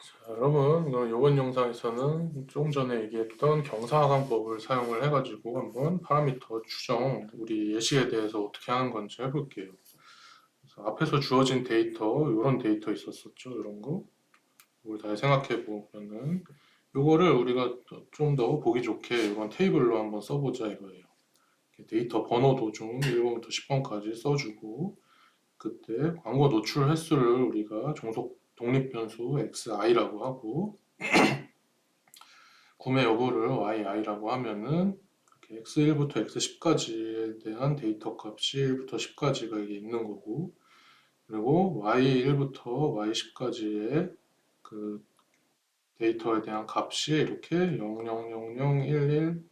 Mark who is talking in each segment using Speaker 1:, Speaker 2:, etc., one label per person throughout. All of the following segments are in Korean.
Speaker 1: 자, 여러분, 그럼 이번 영상에서는 조금 전에 얘기했던 경사하강법을 사용을 해가지고 한번 파라미터 추정, 우리 예시에 대해서 어떻게 하는 건지 해볼게요. 그래서 앞에서 주어진 데이터, 이런 데이터 있었었죠, 이런 거. 이걸 다 생각해 보면은, 요거를 우리가 좀 더 보기 좋게 이런 테이블로 한번 써보자 이거예요. 데이터 번호도 좀 1번부터 10번까지 써주고, 그때 광고 노출 횟수를 우리가 종속 독립 변수 xi라고 하고, 구매 여부를 yi라고 하면은 이렇게 x1부터 x10까지에 대한 데이터 값이 1부터 10까지가 이게 있는 거고, 그리고 y1부터 y10까지의 그 데이터에 대한 값이 이렇게 000011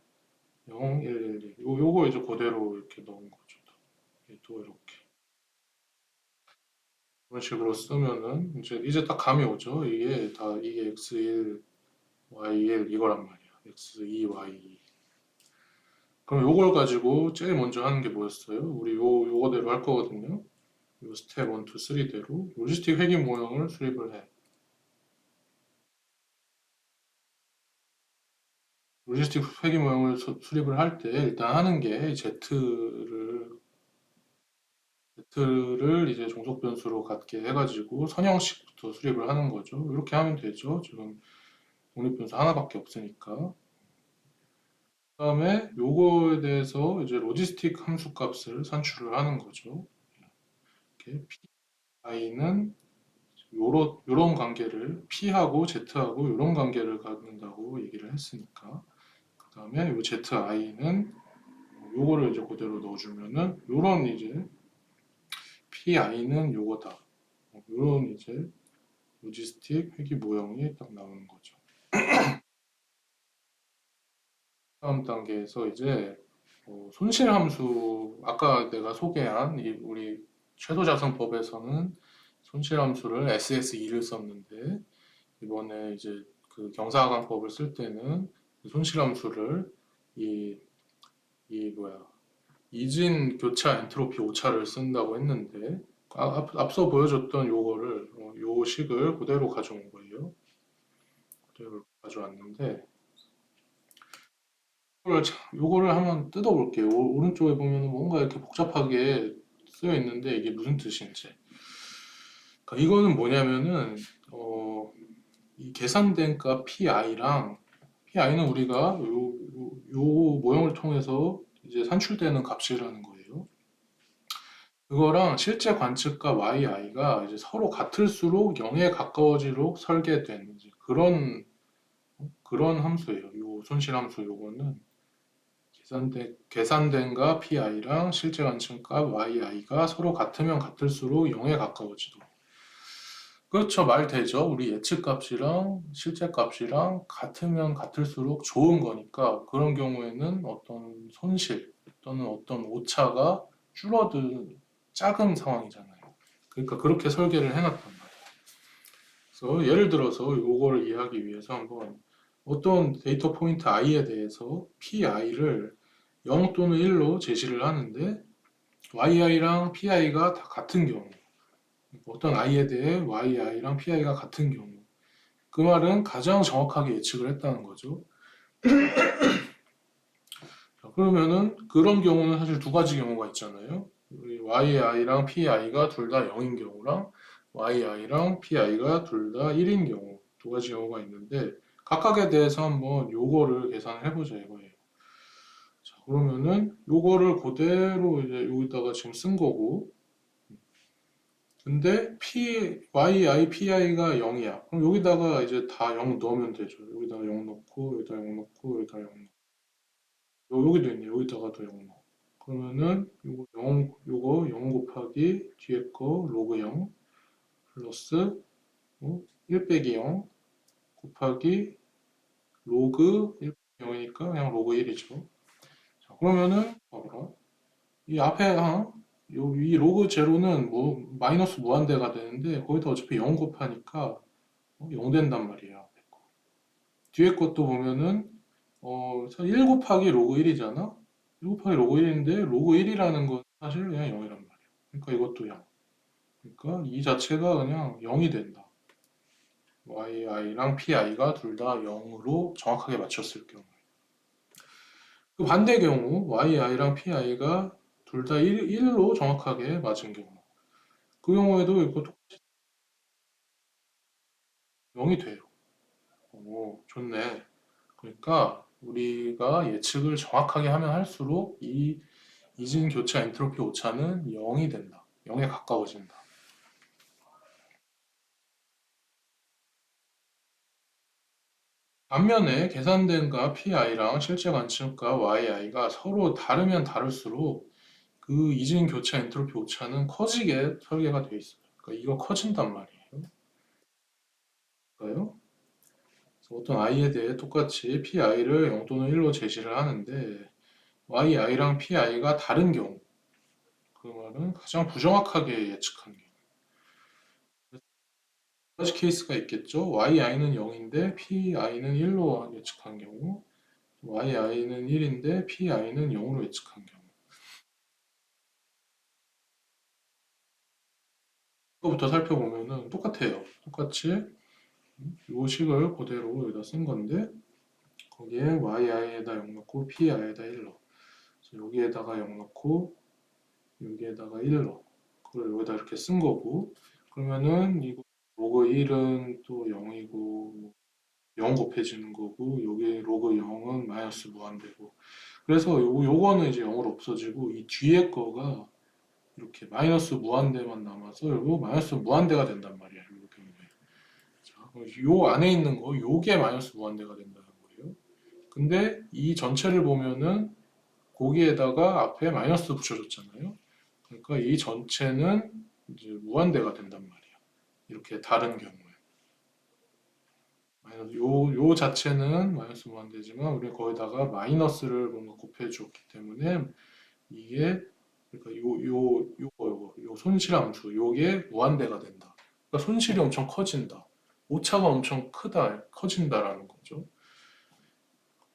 Speaker 1: 0111 요거 이제 그대로 이렇게 넣은 거죠. 또 이렇게 이런 식으로 쓰면은 이제 딱 감이 오죠. 이게 x1 y1 이거란 말이야. x2 y2. 그럼 요걸 가지고 제일 먼저 하는 게 뭐였어요? 우리 요거대로 할 거거든요. 요 스텝 1, 2, 3대로 로지스틱 회귀 모형을 수립을 해. 로지스틱 회귀 모형을 수립을 할 때 일단 하는 게 Z를 이제 종속 변수로 갖게 해가지고 선형식부터 수립을 하는 거죠. 이렇게 하면 되죠. 지금 독립 변수 하나밖에 없으니까. 그다음에 요거에 대해서 이제 로지스틱 함수 값을 산출을 하는 거죠. 이렇게 i는 요런 관계를 P하고 Z하고 요런 관계를 갖는다고 얘기를 했으니까 그 다음에 요 ZI는 요거를 이제 그대로 넣어주면은 요런 이제 PI는 요거다 요런 이제 로지스틱 회귀 모형이 딱 나오는 거죠. 다음 단계에서 이제 손실함수 아까 내가 소개한 우리 최소자성법에서는 손실함수를 SS2를 썼는데 이번에 이제 그 경사하강법을 쓸 때는 손실함수를 이, 이 뭐야 이진 교차 엔트로피 오차를 쓴다고 했는데 앞서 보여줬던 요 식을 그대로 가져온 거예요. 그대로 가져왔는데 요거를 한번 뜯어볼게요. 오른쪽에 보면 뭔가 이렇게 복잡하게 쓰여 있는데 이게 무슨 뜻인지. 그러니까 이거는 뭐냐면은 이 계산된 값 PI는 우리가 요 모형을 통해서 이제 산출되는 값이라는 거예요. 그거랑 실제 관측값 yi가 이제 서로 같을수록 0에 가까워지도록 설계된 이제 그런 함수예요. 요 손실함수 요거는 계산된 값 PI랑 실제 관측값 yi가 서로 같으면 같을수록 0에 가까워지도록. 그렇죠. 말 되죠. 우리 예측값이랑 실제값이랑 같으면 같을수록 좋은 거니까 그런 경우에는 어떤 손실 또는 어떤 오차가 줄어든 작은 상황이잖아요. 그러니까 그렇게 설계를 해놨단 말이에요. 그래서 예를 들어서 이거를 이해하기 위해서 한번 어떤 데이터 포인트 i에 대해서 pi를 0 또는 1로 제시를 하는데 yi랑 pi가 다 같은 경우 어떤 i에 대해 yi랑 pi가 같은 경우 그 말은 가장 정확하게 예측을 했다는 거죠. 자, 그러면은 그런 경우는 사실 두 가지 경우가 있잖아요. 우리 yi랑 pi가 둘 다 0인 경우랑 yi랑 pi가 둘 다 1인 경우 두 가지 경우가 있는데 각각에 대해서 한번 요거를 계산을 해보자 이거예요. 자, 그러면은 요거를 그대로 이제 여기다가 지금 쓴 거고 근데 PI가 0이야. 그럼 여기다가 이제 다 0 넣으면 되죠. 여기다가 0 넣고, 여기다가 0 넣고, 여기다가 0 넣고. 여기도 있네. 여기다가도 0 넣어. 그러면은 요거 0 곱하기 뒤에 거 로그 0 플러스 1 빼기 0 곱하기 로그 1 빼기 0이니까 그냥 로그 1이죠. 자, 그러면은 봐봐라. 이 앞에 이 로그 제로는 뭐 마이너스 무한대가 되는데 거기다 어차피 0 곱하니까 0 된단 말이야. 뒤에 것도 보면은 1 곱하기 로그 1이잖아. 1 곱하기 로그 1인데 로그 1이라는 건 사실 그냥 0이란 말이야. 그러니까 이것도 0. 그러니까 이 자체가 그냥 0이 된다. yi랑 pi가 둘 다 0으로 정확하게 맞췄을 경우. 그 반대 경우 yi랑 pi가 둘 다 1로 정확하게 맞은 경우. 그 경우에도 이것도 0이 돼요. 오, 좋네. 그러니까 우리가 예측을 정확하게 하면 할수록 이 이진 교차 엔트로피 오차는 0이 된다. 0에 가까워진다. 반면에 계산된 값 pi랑 실제 관측값 yi가 서로 다르면 다를수록 그 이진 교차 엔트로피 오차는 커지게 설계가 돼 있어요. 그러니까 이거 커진단 말이에요. 그러니까요. 그래서 어떤 i에 대해 똑같이 pi를 0 또는 1로 제시를 하는데 yi랑 pi가 다른 경우 그 말은 가장 부정확하게 예측한 경우 두 가지 케이스가 있겠죠. yi는 0인데 pi는 1로 예측한 경우 yi는 1인데 pi는 0으로 예측한 경우 이거부터 살펴보면은 똑같아요. 똑같이 이 식을 그대로 여기다 쓴 건데 거기에 yi에다 0 넣고 pi에다 1 넣어. 여기에다가 0 넣고 여기에다가 1 넣어. 그걸 여기다 이렇게 쓴 거고 그러면은 이거 로그 1은 또 0이고 0 곱해지는 거고 여기 로그 0은 마이너스 무한대고 그래서 요거는 이제 0으로 없어지고 이 뒤에 거가 이렇게 마이너스 무한대만 남아서 요거 마이너스 무한대가 된단 말이야. 요 경우에. 자, 요 안에 있는 거 요게 마이너스 무한대가 된다는 거예요. 근데 이 전체를 보면은 거기에다가 앞에 마이너스 붙여줬잖아요. 그러니까 이 전체는 이제 무한대가 된단 말이야. 이렇게 다른 경우에. 요 자체는 마이너스 무한대지만 우리가 거기다가 마이너스를 뭔가 곱해줬기 때문에 이게 그러니까 요 손실함수 요게 무한대가 된다. 그러니까 손실이 엄청 커진다. 오차가 엄청 크다, 커진다라는 거죠.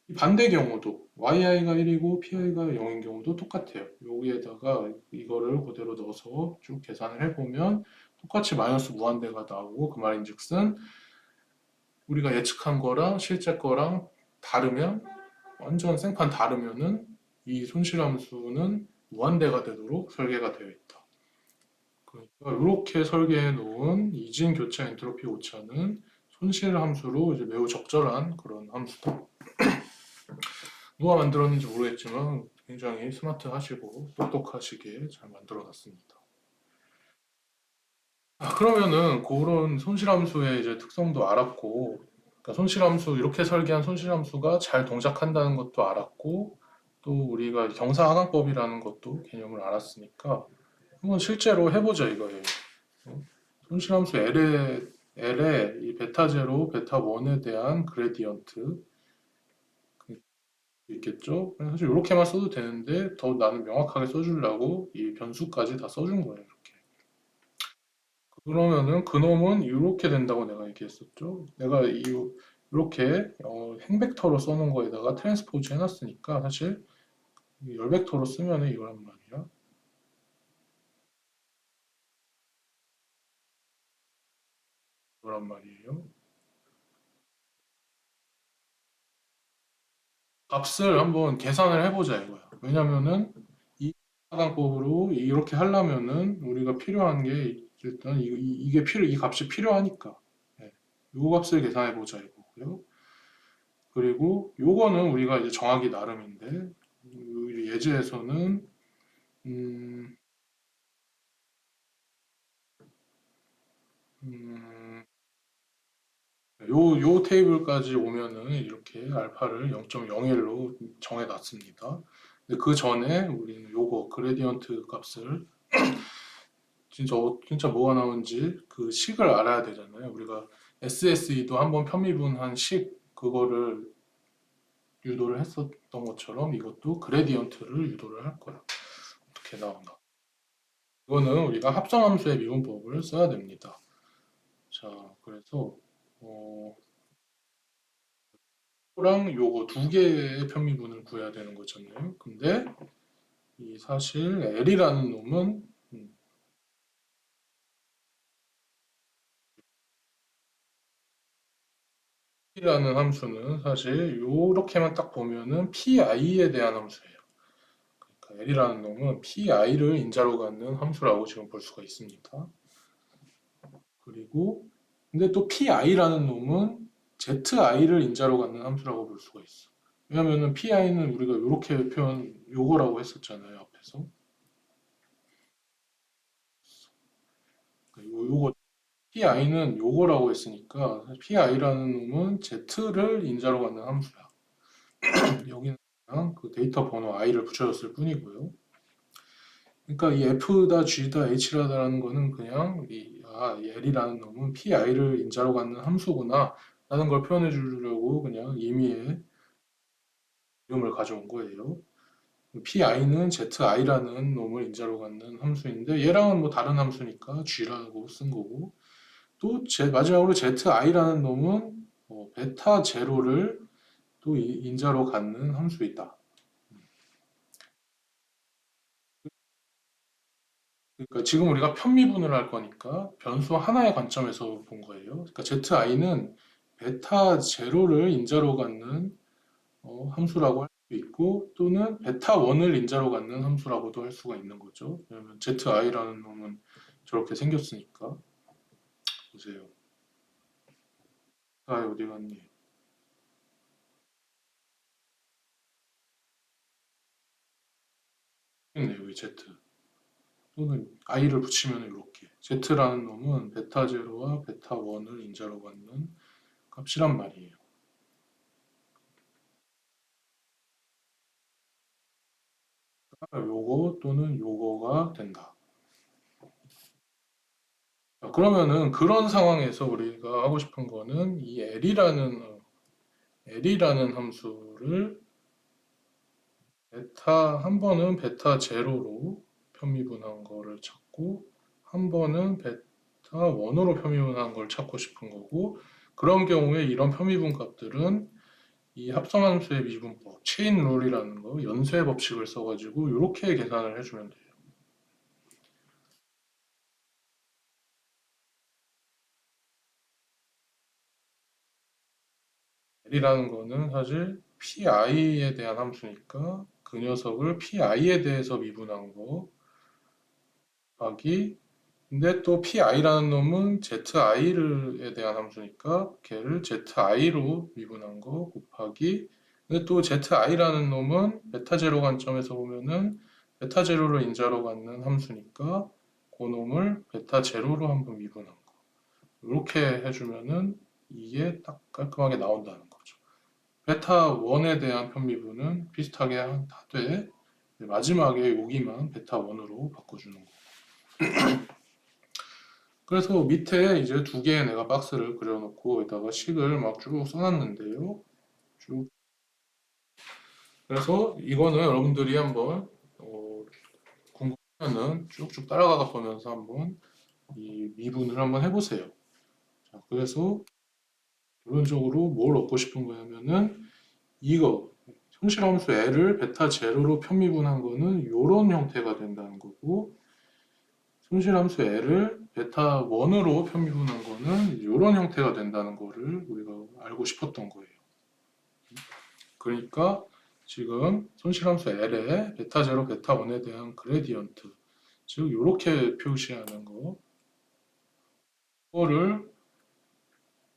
Speaker 1: 이 반대 경우도 yi가 1이고 pi가 0인 경우도 똑같아요. 여기에다가 이거를 그대로 넣어서 쭉 계산을 해보면 똑같이 마이너스 무한대가 나오고 그 말인즉슨 우리가 예측한 거랑 실제 거랑 다르면 완전 생판 다르면은 이 손실함수는 무한대가 되도록 설계가 되어 있다. 그러니까 이렇게 설계해 놓은 이진 교차 엔트로피 오차는 손실 함수로 이제 매우 적절한 그런 함수다. 누가 만들었는지 모르겠지만 굉장히 스마트하시고 똑똑하시게 잘 만들어 놨습니다. 그러면은 그런 손실함수의 이제 특성도 알았고, 그러니까 손실함수 이렇게 설계한 손실함수가 잘 동작한다는 것도 알았고, 또 우리가 경사하강법이라는 것도 개념을 알았으니까 한번 실제로 해보자 이거예요. 어? 손실함수 L의 이 베타 제로, 베타 1에 대한 그레디언트 있겠죠? 사실 이렇게만 써도 되는데 더 나는 명확하게 써주려고 이 변수까지 다 써준 거예요. 이렇게. 그러면은 그놈은 이렇게 된다고 내가 얘기했었죠. 내가 이렇게 행벡터로 써놓은 거에다가 트랜스포즈 해놨으니까 사실 열벡터로 쓰면은 이거란 말이야. 이거란 말이에요. 값을 한번 계산을 해보자 이거야. 왜냐면은 이 하강법으로 이렇게 하려면은 우리가 필요한 게 일단 이게 이 값이 필요하니까 네. 요 값을 계산해 보자 이거고요. 그리고 요거는 우리가 이제 정하기 나름인데 예제에서는 음, 음, 요 테이블까지 오면은 이렇게 알파를 0.01로 정해 놨습니다. 근데 그 전에 우리는 요거 그레디언트 값을 진짜 뭐가 나오는지 그 식을 알아야 되잖아요. 우리가 SSE도 한번 편미분한 식 그거를 유도를 했었던 것처럼 이것도 그레디언트를 유도를 할 거야. 어떻게 나오나. 이거는 우리가 합성함수의 미분법을 써야 됩니다. 자, 그래서 요거랑 요거 두 개의 편미분을 구해야 되는 거잖아요. 근데 이 사실 L이라는 놈은 음, L이라는 함수는 사실 요렇게만 딱 보면은 PI에 대한 함수예요. 그러니까 L이라는 놈은 PI를 인자로 갖는 함수라고 지금 볼 수가 있습니다. 그리고 근데 또 PI라는 놈은 ZI를 인자로 갖는 함수라고 볼 수가 있어. 왜냐면은 PI는 우리가 이렇게 표현 요거라고 했었잖아요, 앞에서. 요거 PI는 요거라고 했으니까 PI라는 놈은 Z를 인자로 갖는 함수야. 여기는 그냥 그 데이터 번호 I를 붙여줬을 뿐이고요. 그러니까 이 F다 G다 H라는 거는 그냥 이 L이라는 놈은 PI를 인자로 갖는 함수구나 라는 걸 표현해 주려고 그냥 임의의 이름을 가져온 거예요. PI는 ZI라는 놈을 인자로 갖는 함수인데 얘랑은 뭐 다른 함수니까 G라고 쓴 거고 또 마지막으로 ZI라는 놈은 베타 제로를 또 인자로 갖는 함수이다. 그러니까 지금 우리가 편미분을 할 거니까 변수 하나의 관점에서 본 거예요. 그러니까 zi는 베타 제로를 인자로 갖는 함수라고 할 수 있고 또는 베타 1을 인자로 갖는 함수라고도 할 수가 있는 거죠. 왜냐면 zi라는 놈은 저렇게 생겼으니까. 보세요. 어디 갔니? 있네 여기 z. 또는 i를 붙이면 이렇게 z라는 놈은 베타 제로와 베타 1을 인자로 갖는 값이란 말이에요. 요거 또는 요거가 된다. 그러면은 그런 상황에서 우리가 하고 싶은 거는 이 L이라는 함수를 한 번은 베타 제로로 편미분한 거를 찾고 한 번은 베타 1으로 편미분한 걸 찾고 싶은 거고 그런 경우에 이런 편미분 값들은 이 합성함수의 미분법, 체인 룰이라는 거, 연쇄 법칙을 써가지고 이렇게 계산을 해주면 돼요. L이라는 거는 사실 PI에 대한 함수니까 그 녀석을 PI에 대해서 미분한 거 곱하기 근데 또 PI라는 놈은 ZI에 대한 함수니까 걔를 ZI로 미분한 거 곱하기 근데 또 ZI라는 놈은 베타 제로 관점에서 보면은 베타 제로를 인자로 갖는 함수니까 그 놈을 베타 제로로 한번 미분한 거 이렇게 해주면은 이게 딱 깔끔하게 나온다는 거죠. 베타 1에 대한 편미분은 비슷하게 하되 마지막에 여기만 베타 1으로 바꿔주는 거. 그래서 밑에 이제 두 개의 내가 박스를 그려놓고 여기다가 식을 막 쭉 써놨는데요. 쭉. 그래서 이거는 여러분들이 한번 궁금하면은 쭉쭉 따라가 보면서 한번 이 미분을 한번 해보세요. 자, 그래서 결론적으로 뭘 얻고 싶은 거냐면은 이거 현실함수 L을 베타 제로로 편미분한 거는 이런 형태가 된다는 거고 손실함수 L을 베타 1으로 편미분한 거는 이런 형태가 된다는 거를 우리가 알고 싶었던 거예요. 그러니까 지금 손실함수 L의 베타 0, 베타 1에 대한 그레디언트 즉 이렇게 표시하는 거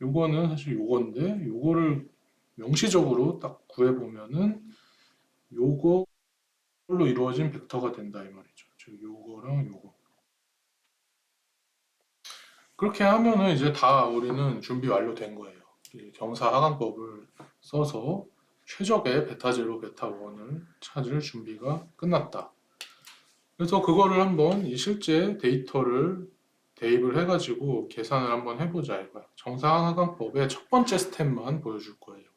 Speaker 1: 요거는 사실 요건데 요거를 명시적으로 딱 구해보면은 요걸로 이루어진 벡터가 된다 이 말이죠. 즉 요거랑 요거 그렇게 하면은 이제 다 우리는 준비 완료된 거예요. 이 경사하강법을 써서 최적의 베타 제로, 베타 1을 찾을 준비가 끝났다. 그래서 그거를 한번 이 실제 데이터를 대입을 해가지고 계산을 한번 해보자 이거야. 정사하강법의 첫 번째 스텝만 보여줄 거예요.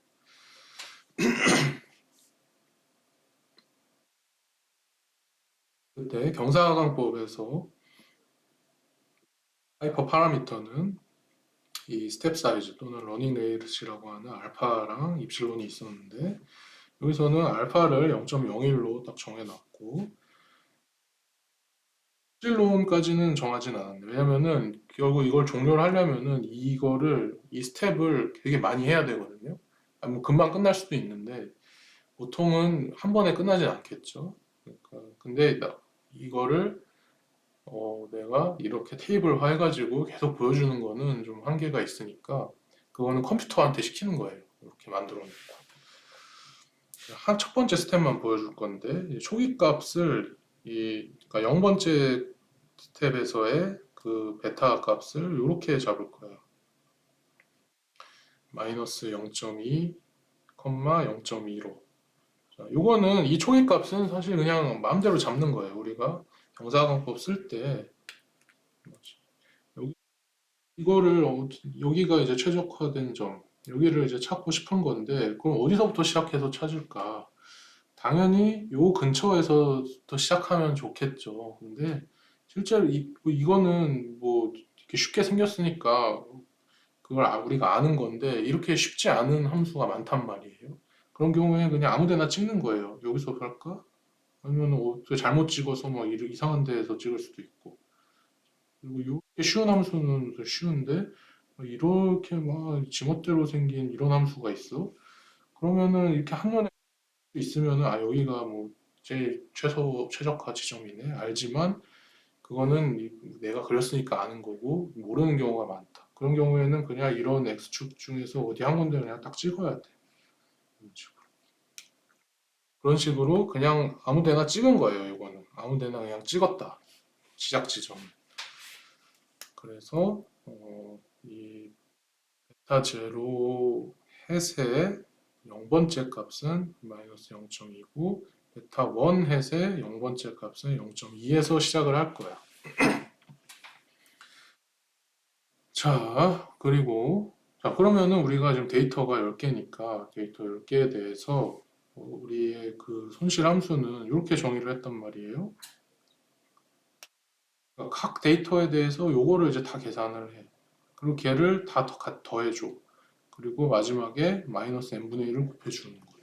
Speaker 1: 그때 경사하강법에서 하이퍼 파라미터는 이 스텝 사이즈 또는 러닝 레이트라고 하는 알파랑 입실론이 있었는데 여기서는 알파를 0.01로 딱 정해놨고 실론까지는 정하진 않았는데 왜냐면은 결국 이걸 종료를 하려면은 이 스텝을 되게 많이 해야 되거든요. 아, 뭐 금방 끝날 수도 있는데 보통은 한 번에 끝나진 않겠죠. 그러니까 근데 이거를 내가 이렇게 테이블화 해가지고 계속 보여주는 거는 좀 한계가 있으니까 그거는 컴퓨터한테 시키는 거예요. 이렇게 만들어 놓고. 한 첫 번째 스텝만 보여줄 건데 이 초기 값을 그러니까 0번째 스텝에서의 그 베타 값을 이렇게 잡을 거예요. 마이너스 0.2, 0.2로. 자, 요거는 이 초기 값은 사실 그냥 마음대로 잡는 거예요. 우리가 정사각법 쓸 때 이거를 여기가 이제 최적화된 점, 여기를 이제 찾고 싶은 건데, 그럼 어디서부터 시작해서 찾을까? 당연히 요 근처에서부터 시작하면 좋겠죠. 근데 실제로 이거는 뭐 이렇게 쉽게 생겼으니까 그걸 우리가 아는 건데 이렇게 쉽지 않은 함수가 많단 말이에요. 그런 경우에 그냥 아무 데나 찍는 거예요. 여기서 할까? 아니면 잘못 찍어서 막 이상한 데에서 찍을 수도 있고. 그리고 이렇게 쉬운 함수는 쉬운데 이렇게 막 지멋대로 생긴 이런 함수가 있어? 그러면은 이렇게 한눈에 있으면은 아 여기가 뭐 제일 최적화 지점이네 알지만 그거는 내가 그렸으니까 아는 거고 모르는 경우가 많다. 그런 경우에는 그냥 이런 X축 중에서 어디 한 군데 그냥 딱 찍어야 돼. 이런 식으로. 그런 식으로 그냥 아무 데나 찍은 거예요. 이거는 아무 데나 그냥 찍었다. 시작 지점. 그래서 이 베타 제로 햇의 0번째 값은 마이너스 0.2고 베타 1 햇의 0번째 값은 0.2에서 시작을 할 거야. 자, 그리고 자, 그러면은 우리가 지금 데이터가 10개니까 데이터 10개에 대해서 우리의 그 손실 함수는 이렇게 정의를 했단 말이에요. 그러니까 각 데이터에 대해서 요거를 이제 다 계산을 해. 그리고 걔를 다 더해줘. 그리고 마지막에 마이너스 n분의 1을 곱해주는 거예요.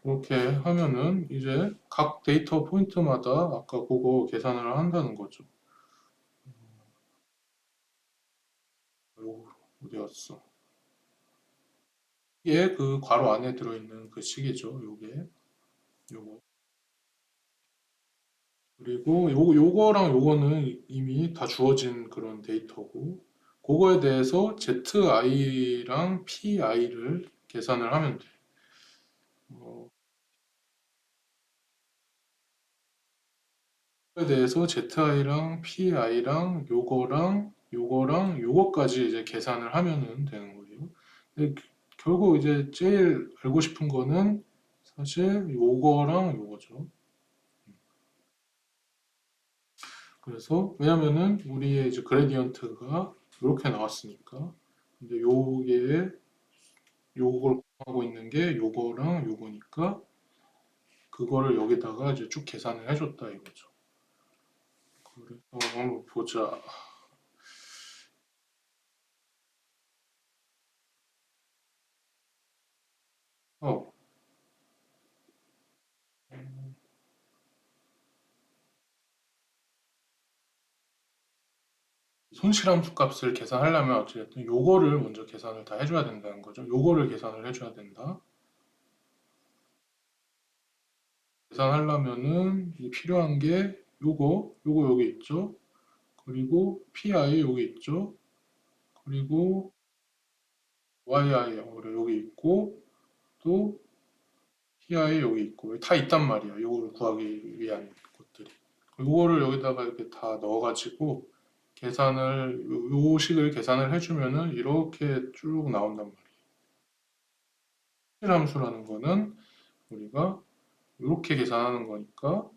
Speaker 1: 그렇게 하면은 이제 각 데이터 포인트마다 아까 그거 계산을 한다는 거죠. 요거 어디 갔어? 이게 그 괄호 안에 들어있는 그 식이죠. 요거. 그리고 요거랑 요거는 이미 다 주어진 그런 데이터고, 그거에 대해서 zi랑 pi를 계산을 하면 돼. 어, 그거에 대해서 zi랑 pi랑 요거랑 요거까지 이제 계산을 하면은 되는 거예요. 근데 결국 이제 제일 알고 싶은 거는 사실 요거랑 요거죠. 그래서 왜냐면은 우리의 이제 그레디언트가 이렇게 나왔으니까 근데 요걸 하고 있는 게 요거랑 요거니까 그거를 여기다가 이제 쭉 계산을 해줬다 이거죠. 그래서 한번 보자. 어, 손실함수 값을 계산하려면 어쨌든 요거를 먼저 계산을 다 해줘야 된다는 거죠. 요거를 계산을 해줘야 된다. 계산하려면은 필요한 게 요거 여기 있죠. 그리고 PI 여기 있죠. 그리고 YI 여기 있고 또 PI 여기 있고 다 있단 말이야. 요거를 구하기 위한 것들이. 요거를 여기다가 이렇게 다 넣어가지고 계산을 요 식을 계산을 해주면은 이렇게 쭉 나온단 말이야. 함수라는 거는 우리가 이렇게 계산하는 거니까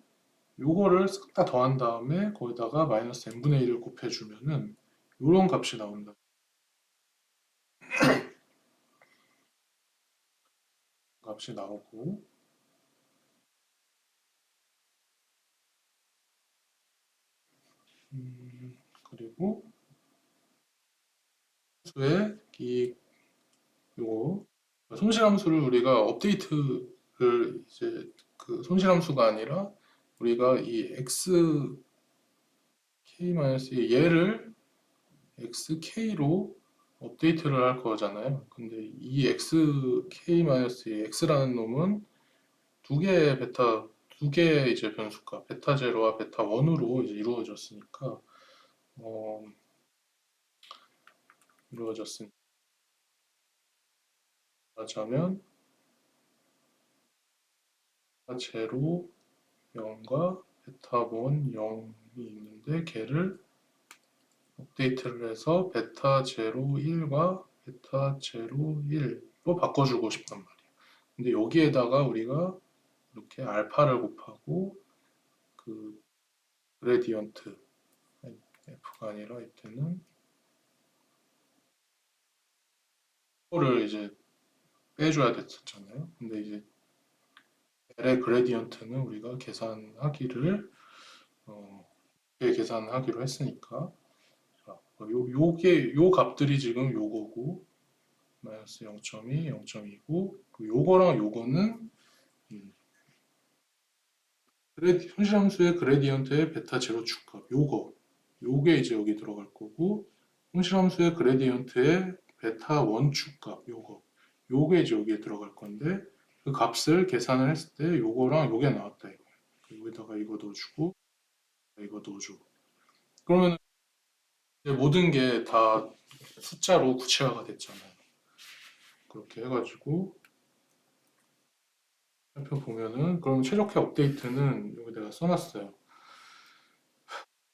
Speaker 1: 요거를 싹 다 더한 다음에 거기다가 마이너스 n분의 1을 곱해주면은 요런 값이 나온다. 값이 나오고 그리고 수의 이 요거 손실함수를 우리가 업데이트를 이제 그 손실함수가 아니라 우리가 이 얘를 xk로 업데이트를 할 거잖아요. 근데 이 xk라는 놈은 두 개의 이제 변수가 베타 제로와 베타 1으로 이제 이루어졌으니까 어, 이루어졌으니까 자면 베타 제로 0과 베타 1 0이 있는데 걔를 업데이트를 해서 베타 제로 1과 베타 제로 1로 바꿔주고 싶단 말이에요. 근데 여기에다가 우리가 이렇게 알파를 곱하고 그 그레디언트 f가 아니라 이때는 이거를 이제 빼줘야 됐었잖아요. 근데 이제 L의 그레디언트는 우리가 계산하기로 했으니까 요 값들이 지금 요거고 마이너스 0.2, 0.2고 요거랑 요거는 현실함수의 그레디언트의 베타 제로 축값 요게 이제 여기 들어갈 거고 현실함수의 그레디언트의 베타 원 축값 요게 이제 여기에 들어갈 건데 그 값을 계산을 했을 때 요거랑 요게 나왔다 이거. 여기다가 이거 넣어주고 이거 넣어주고 그러면 이제 모든 게 다 숫자로 구체화가 됐잖아요. 그렇게 해가지고 살펴보면은 그럼 최적화 업데이트는 여기 내가 써놨어요.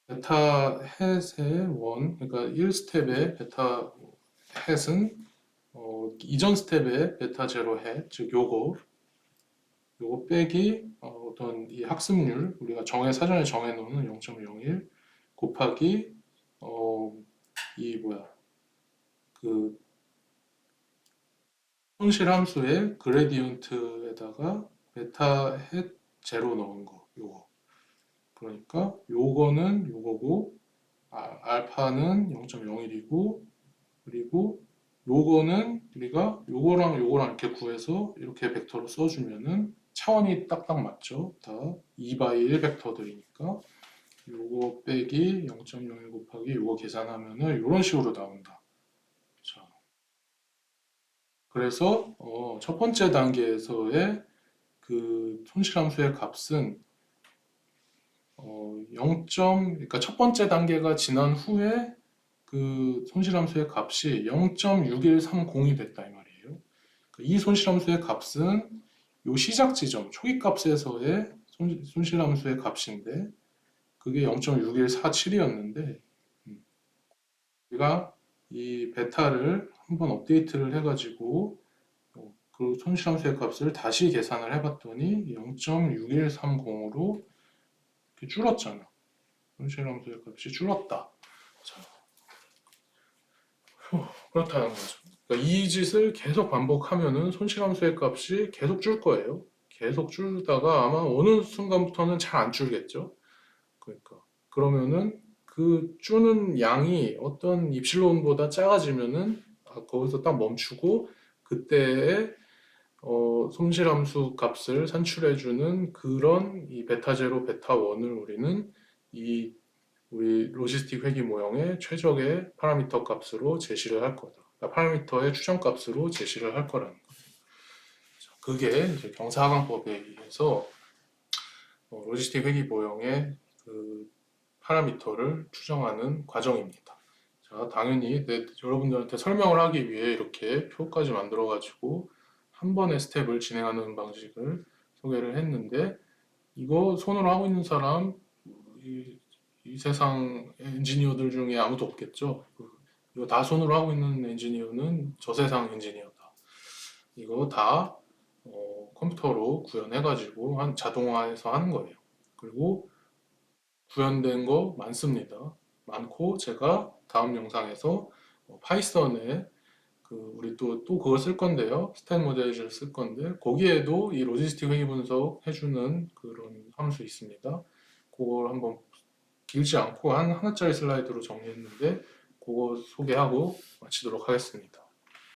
Speaker 1: 베타 햇의 그러니까 1스텝의 베타 햇은 이전 스텝의 베타 제로 햇, 즉 요거 빼기 어떤 이 학습률 우리가 사전에 정해놓은 0.01 곱하기 이 뭐야 그 손실 함수의 그레디언트에다가 베타 햇 제로 넣은 거 요거 그러니까 요거는 요거고 알파는 0.01이고 그리고 요거는 우리가 요거랑 이렇게 구해서 이렇게 벡터로 써주면은 차원이 딱딱 맞죠? 다 2 by 1 벡터들이니까 요거 빼기 0.01 곱하기 요거 계산하면은 이런 식으로 나온다. 자, 그래서 첫 번째 단계에서의 그 손실함수의 값은 그러니까 첫 번째 단계가 지난 후에 그 손실함수의 값이 0.6130이 됐다 이 말이에요. 이 손실함수의 값은 요 시작 지점 초기 값에서의 손실함수의 값인데 그게 0.6147이었는데 우리가 이 베타를 한번 업데이트를 해가지고 그 손실함수의 값을 다시 계산을 해봤더니 0.6130으로 줄었잖아. 손실함수의 값이 줄었다. 자, 그렇다는 거죠. 그러니까 이 짓을 계속 반복하면은 손실함수의 값이 계속 줄 거예요. 계속 줄다가 아마 어느 순간부터는 잘 안 줄겠죠. 그러니까 그러면은 그 주는 양이 어떤 입실론보다 작아지면은 거기서 딱 멈추고 그때의 손실함수 값을 산출해주는 그런 이 베타 제로, 베타 원을 우리는 우리 로지스틱 회귀 모형의 최적의 파라미터 값으로 제시를 할 거다. 그러니까 파라미터의 추정 값으로 제시를 할 거라는 거예요. 그게 이제 경사하강법에 의해서 로지스틱 회귀 모형의 그 파라미터를 추정하는 과정입니다. 자, 당연히 여러분들한테 설명을 하기 위해 이렇게 표까지 만들어 가지고 한 번의 스텝을 진행하는 방식을 소개를 했는데 이거 손으로 하고 있는 사람 이 세상 엔지니어들 중에 아무도 없겠죠. 이거 다 손으로 하고 있는 엔지니어는 저 세상 엔지니어다. 이거 다 컴퓨터로 구현해가지고 자동화해서 하는 거예요. 그리고 구현된 거 많습니다. 많고 제가 다음 영상에서 파이썬에 우리 또 그걸 쓸 건데요. 스탠 모델을 쓸 건데 거기에도 이 로지스틱 회귀 분석 해주는 그런 함수 있습니다. 그걸 한번 길지 않고 하나짜리 슬라이드로 정리했는데 그거 소개하고 마치도록 하겠습니다.